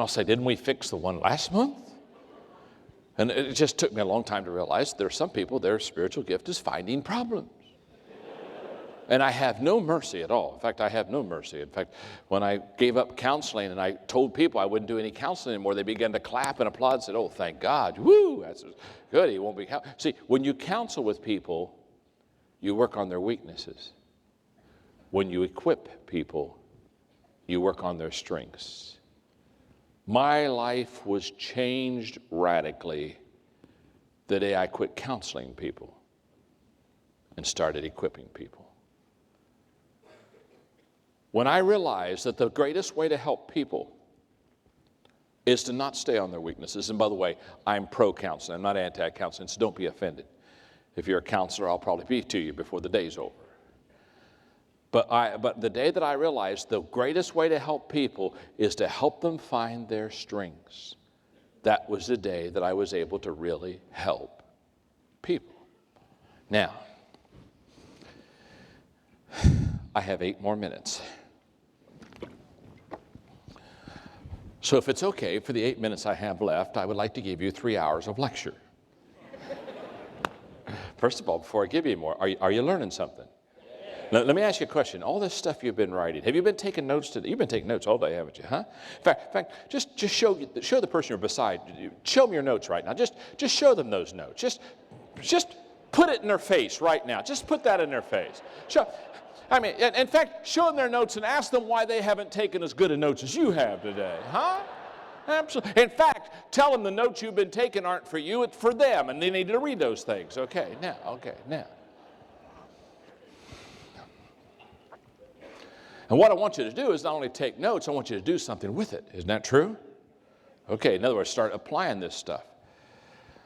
I'll say, didn't we fix the one last month? And it just took me a long time to realize there are some people, their spiritual gift is finding problems. And I have no mercy at all. In fact, I have no mercy. In fact, when I gave up counseling and I told people I wouldn't do any counseling anymore, they began to clap and applaud and said, oh, thank God. Woo, that's good. He won't be. See, when you counsel with people, you work on their weaknesses. When you equip people, you work on their strengths. My life was changed radically the day I quit counseling people and started equipping people. When I realized that the greatest way to help people is to not stay on their weaknesses. And by the way, I'm pro-counseling. I'm not anti-counseling, so don't be offended. If you're a counselor, I'll probably be to you before the day's over. But the day that I realized the greatest way to help people is to help them find their strengths, that was the day that I was able to really help people. Now, I have 8 more minutes. So if it's okay, for the 8 minutes I have left, I would like to give you 3 hours of lecture. First of all, before I give you more, are you learning something? Now, let me ask you a question. All this stuff you've been writing, have you been taking notes today? You've been taking notes all day, haven't you, huh? In fact, just show the person you're beside you. Show them your notes right now. Just show them those notes. Just put it in their face right now. Just put that in their face. In fact, show them their notes and ask them why they haven't taken as good a notes as you have today, huh? Absolutely. In fact, tell them the notes you've been taking aren't for you, it's for them, and they need to read those things. Okay, now. And what I want you to do is not only take notes, I want you to do something with it. Isn't that true? Okay, in other words, start applying this stuff.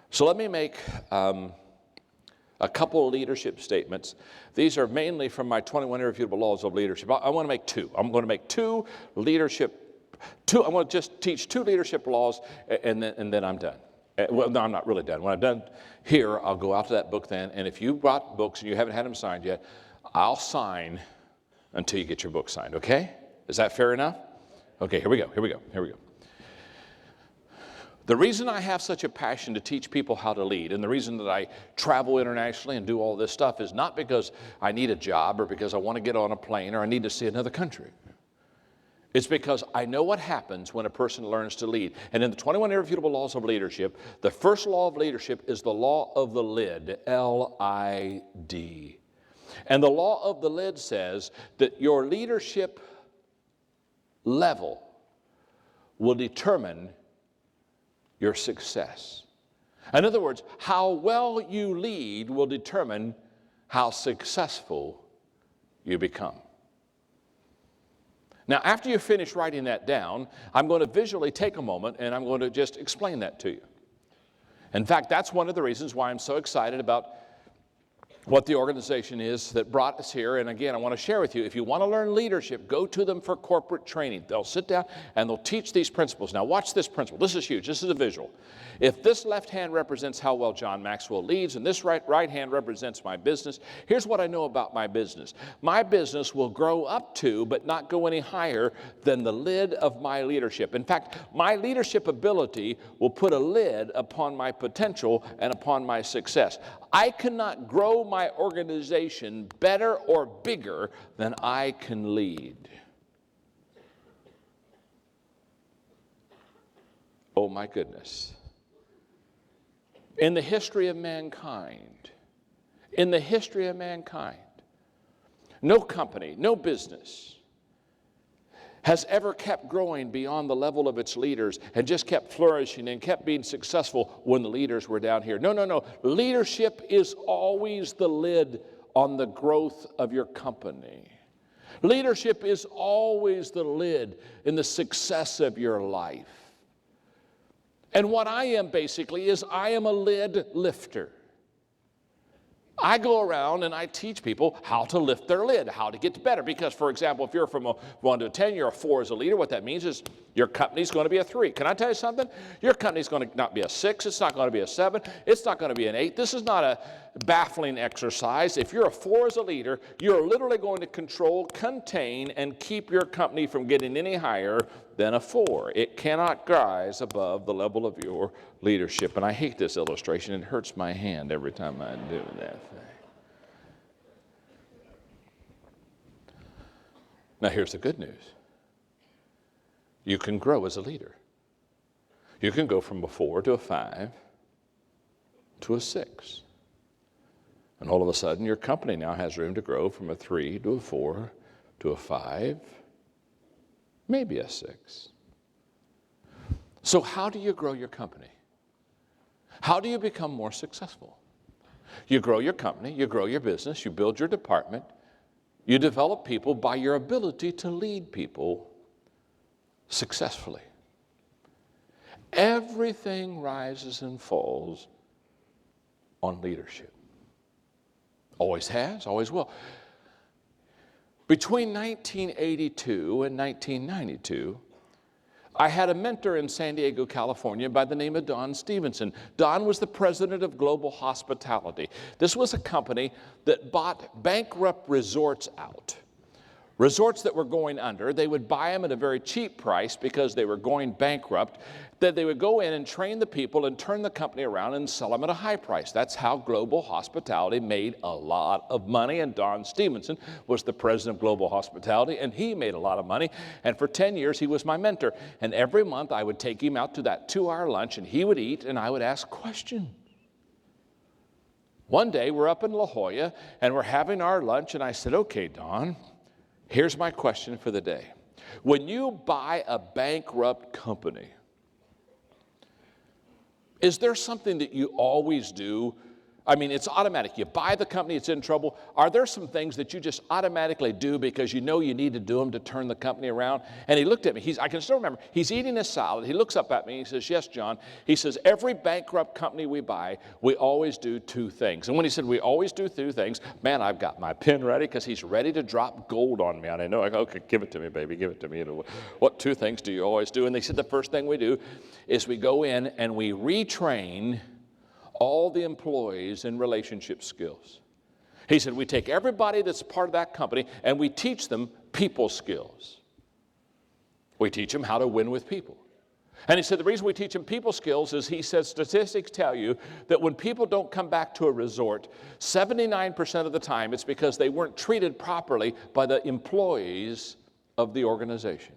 So let me make a couple of leadership statements. These are mainly from my 21 Irrefutable Laws of Leadership. I want to make 2. I'm going to make 2 leadership. I'm going to just teach 2 leadership laws, and then I'm done. Well, no, I'm not really done. When I'm done here, I'll go out to that book then, and if you brought books and you haven't had them signed yet, I'll sign until you get your book signed, okay? Is that fair enough? Okay, here we go. The reason I have such a passion to teach people how to lead, and the reason that I travel internationally and do all this stuff is not because I need a job or because I want to get on a plane or I need to see another country. It's because I know what happens when a person learns to lead. And in the 21 Irrefutable Laws of Leadership, the first law of leadership is the law of the lid, L-I-D. And the law of the lid says that your leadership level will determine your success. In other words, how well you lead will determine how successful you become. Now, after you finish writing that down, I'm going to visually take a moment and I'm going to just explain that to you. In fact, that's one of the reasons why I'm so excited about what the organization is that brought us here. And again, I want to share with you, if you want to learn leadership, go to them for corporate training. They'll sit down and they'll teach these principles. Now watch this principle. This is huge. This is a visual. If this left hand represents how well John Maxwell leads and this right hand represents my business, here's what I know about my business. My business will grow up to, but not go any higher than the lid of my leadership. In fact, my leadership ability will put a lid upon my potential and upon my success. I cannot grow my organization better or bigger than I can lead. Oh my goodness. In the history of mankind, no company, no business has ever kept growing beyond the level of its leaders and just kept flourishing and kept being successful when the leaders were down here. No. Leadership is always the lid on the growth of your company. Leadership is always the lid in the success of your life. And what I am basically is I am a lid lifter. I go around and I teach people how to lift their lid, how to get better. Because, for example, if you're from a 1 to a 10, you're a 4 as a leader, what that means is your company's going to be a 3. Can I tell you something? Your company's going to not be a 6. It's not going to be a 7. It's not going to be an 8. This is not a baffling exercise. If you're a 4 as a leader, you're literally going to control, contain, and keep your company from getting any higher than a 4. It cannot rise above the level of your leadership. And I hate this illustration. It hurts my hand every time I do that thing. Now here's the good news. You can grow as a leader. You can go from a 4 to a 5 to a 6. And all of a sudden, your company now has room to grow from a 3 to a 4 to a 5, maybe a 6. So how do you grow your company? How do you become more successful? You grow your company, you grow your business, you build your department, you develop people by your ability to lead people successfully. Everything rises and falls on leadership. Always has, always will. Between 1982 and 1992, I had a mentor in San Diego, California by the name of Don Stevenson. Don was the president of Global Hospitality. This was a company that bought bankrupt resorts out. Resorts that were going under, they would buy them at a very cheap price because they were going bankrupt. Then they would go in and train the people and turn the company around and sell them at a high price. That's how Global Hospitality made a lot of money. And Don Stevenson was the president of Global Hospitality, and he made a lot of money. And for 10 years, he was my mentor. And every month, I would take him out to that 2-hour lunch, and he would eat, and I would ask questions. One day, we're up in La Jolla, and we're having our lunch, and I said, okay, Don, here's my question for the day. When you buy a bankrupt company, is there something that you always do? I mean, it's automatic. You buy the company, it's in trouble. Are there some things that you just automatically do because you know you need to do them to turn the company around? And he looked at me. I can still remember. He's eating his salad. He looks up at me. He says, yes, John. He says, every bankrupt company we buy, we always do 2 things. And when he said we always do 2 things, man, I've got my pen ready because he's ready to drop gold on me. And I know, I go, okay, give it to me, baby, give it to me. You know, what 2 things do you always do? And they said the first thing we do is we go in and we retrain all the employees in relationship skills. He said, we take everybody that's part of that company and we teach them people skills. We teach them how to win with people. And he said, the reason we teach them people skills is, he said, statistics tell you that when people don't come back to a resort, 79% of the time it's because they weren't treated properly by the employees of the organization.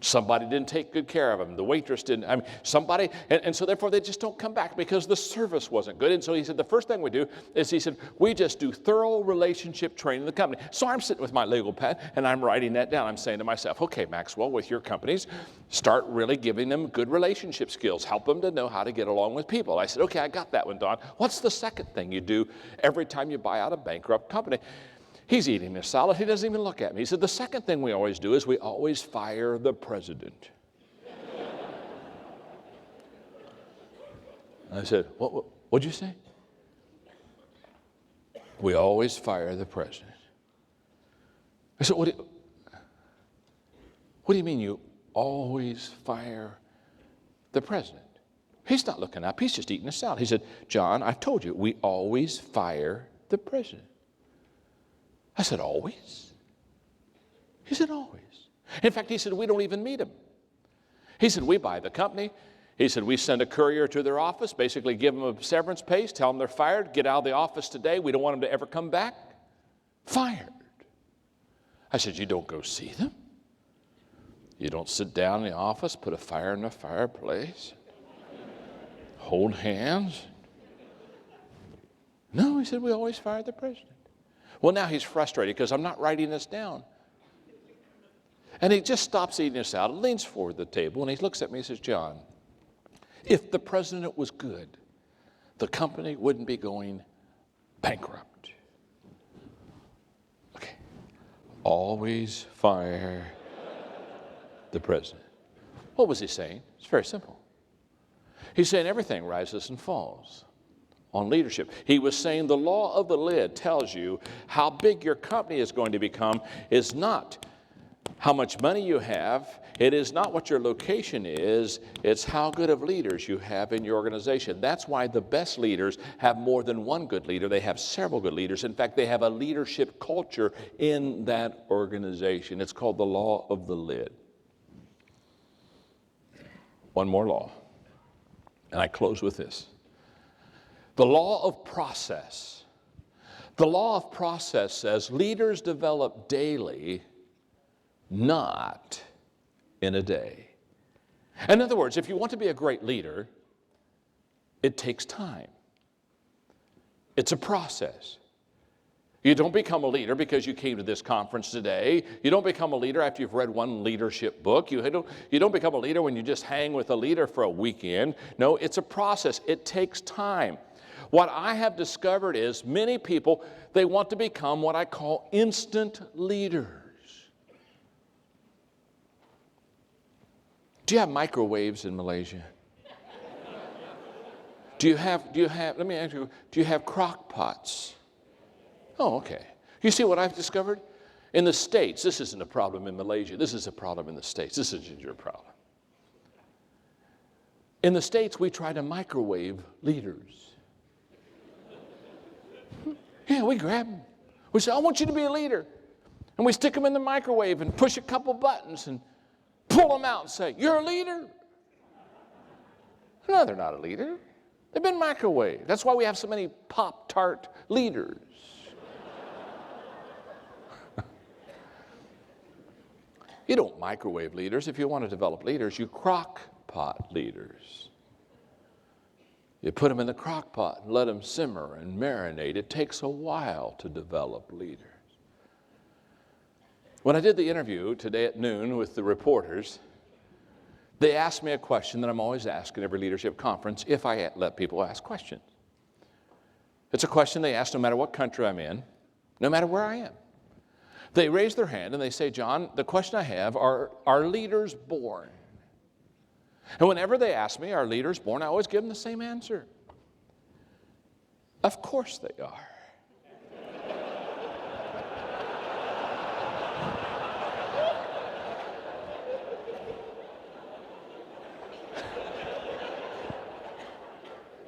Somebody didn't take good care of them. The waitress didn't. I mean, somebody, and so therefore they just don't come back because the service wasn't good. And so he said, the first thing we do is, he said, we just do thorough relationship training in the company. So I'm sitting with my legal pad and I'm writing that down. I'm saying to myself, okay, Maxwell, with your companies, start really giving them good relationship skills. Help them to know how to get along with people. I said, okay, I got that one, Don. What's the second thing you do every time you buy out a bankrupt company? He's eating his salad. He doesn't even look at me. He said, the second thing we always do is we always fire the president. I said, what'd you say? We always fire the president. I said, what do you mean you always fire the president? He's not looking up. He's just eating his salad. He said, John, I've told you, we always fire the president. I said, always? He said, always. In fact, he said, we don't even meet him. He said, we buy the company. He said, we send a courier to their office, basically give them a severance pay, tell them they're fired, get out of the office today. We don't want them to ever come back. Fired. I said, you don't go see them? You don't sit down in the office, put a fire in the fireplace, hold hands? No, he said, we always fire the president. Well, now he's frustrated because I'm not writing this down. And he just stops eating his salad, leans forward to the table, and he looks at me and says, John, if the president was good, the company wouldn't be going bankrupt. Okay. Always fire the president. What was he saying? It's very simple. He's saying everything rises and falls on leadership. He was saying the law of the lid tells you how big your company is going to become is not how much money you have. It is not what your location is. It's how good of leaders you have in your organization. That's why the best leaders have more than one good leader. They have several good leaders. In fact, they have a leadership culture in that organization. It's called the law of the lid. One more law, and I close with this. The law of process. The law of process says leaders develop daily, not in a day. In other words, if you want to be a great leader, it takes time. It's a process. You don't become a leader because you came to this conference today. You don't become a leader after you've read one leadership book. You don't become a leader when you just hang with a leader for a weekend. No, it's a process. It takes time. What I have discovered is many people, they want to become what I call instant leaders. Do you have microwaves in Malaysia? Do you have, let me ask you, do you have crock pots? Oh, okay. You see what I've discovered? In the States, this isn't a problem in Malaysia. This is a problem in the States. This isn't your problem. In the States, we try to microwave leaders. Yeah, we grab them. We say, I want you to be a leader. And we stick them in the microwave and push a couple buttons and pull them out and say, you're a leader? No, they're not a leader. They've been microwaved. That's why we have so many Pop-Tart leaders. You don't microwave leaders. If you want to develop leaders, you crock pot leaders. You put them in the crock pot and let them simmer and marinate. It takes a while to develop leaders. When I did the interview today at noon with the reporters, they asked me a question that I'm always asked in every leadership conference if I let people ask questions. It's a question they ask no matter what country I'm in, no matter where I am. They raise their hand and they say, John, the question I have, are leaders born? And whenever they ask me, are leaders born, I always give them the same answer. Of course they are.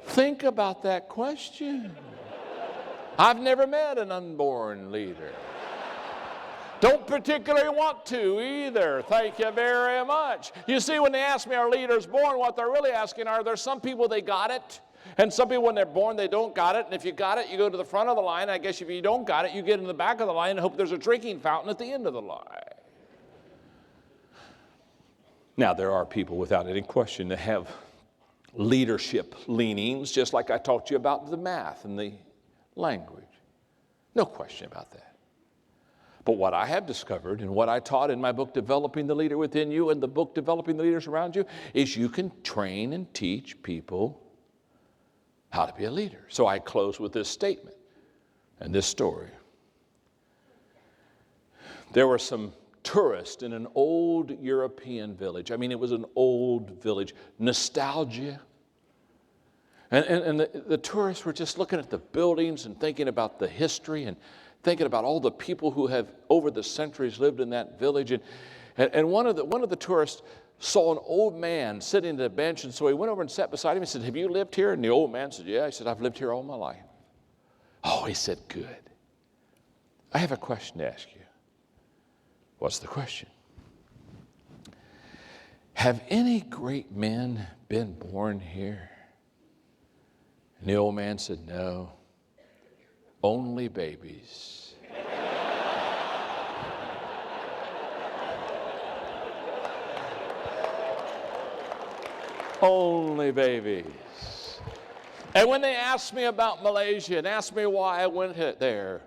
Think about that question. I've never met an unborn leader. Don't particularly want to either. Thank you very much. You see, when they ask me, are leaders born, what they're really asking are, there's some people, they got it. And some people, when they're born, they don't got it. And if you got it, you go to the front of the line. I guess if you don't got it, you get in the back of the line and hope there's a drinking fountain at the end of the line. Now, there are people, without any question, that have leadership leanings, just like I talked to you about the math and the language. No question about that. But what I have discovered and what I taught in my book, Developing the Leader Within You, and the book, Developing the Leaders Around You, is you can train and teach people how to be a leader. So I close with this statement and this story. There were some tourists in an old European village. I mean, it was an old village. Nostalgia. And the tourists were just looking at the buildings and thinking about the history and thinking about all the people who have over the centuries lived in that village. And one of the tourists saw an old man sitting at a bench, and so he went over and sat beside him. He said, have you lived here? And the old man said, yeah. He said, I've lived here all my life. Oh, he said, good. I have a question to ask you. What's the question? Have any great men been born here? And the old man said, no, only babies. Only babies. And when they asked me about Malaysia and asked me why I went there,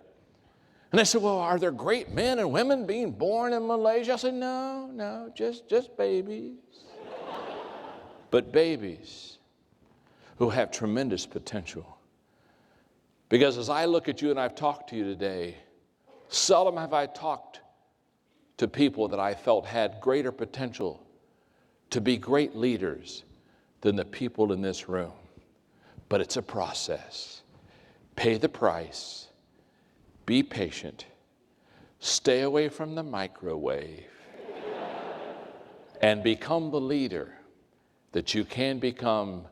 and they said, well, are there great men and women being born in Malaysia? I said, no, just babies. But babies who have tremendous potential. Because as I look at you and I've talked to you today, seldom have I talked to people that I felt had greater potential to be great leaders than the people in this room. But it's a process. Pay the price. Be patient. Stay away from the microwave. And become the leader that you can become.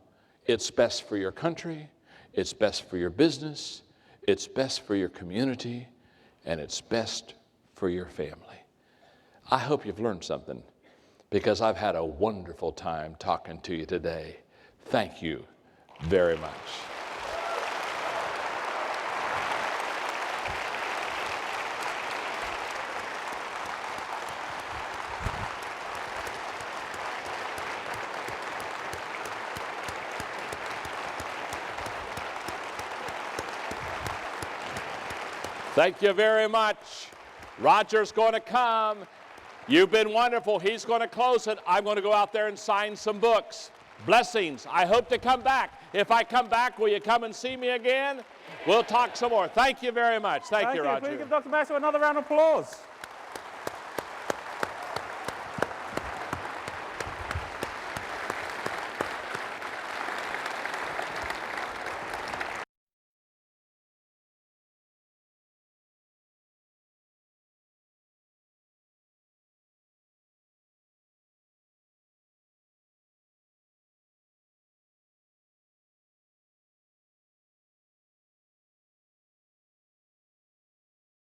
It's best for your country. It's best for your business. It's best for your community. And it's best for your family. I hope you've learned something because I've had a wonderful time talking to you today. Thank you very much. Thank you very much. Roger's going to come. You've been wonderful. He's going to close it. I'm going to go out there and sign some books. Blessings. I hope to come back. If I come back, will you come and see me again? We'll talk some more. Thank you very much. Thank you, Roger. Please give Dr. Massey another round of applause.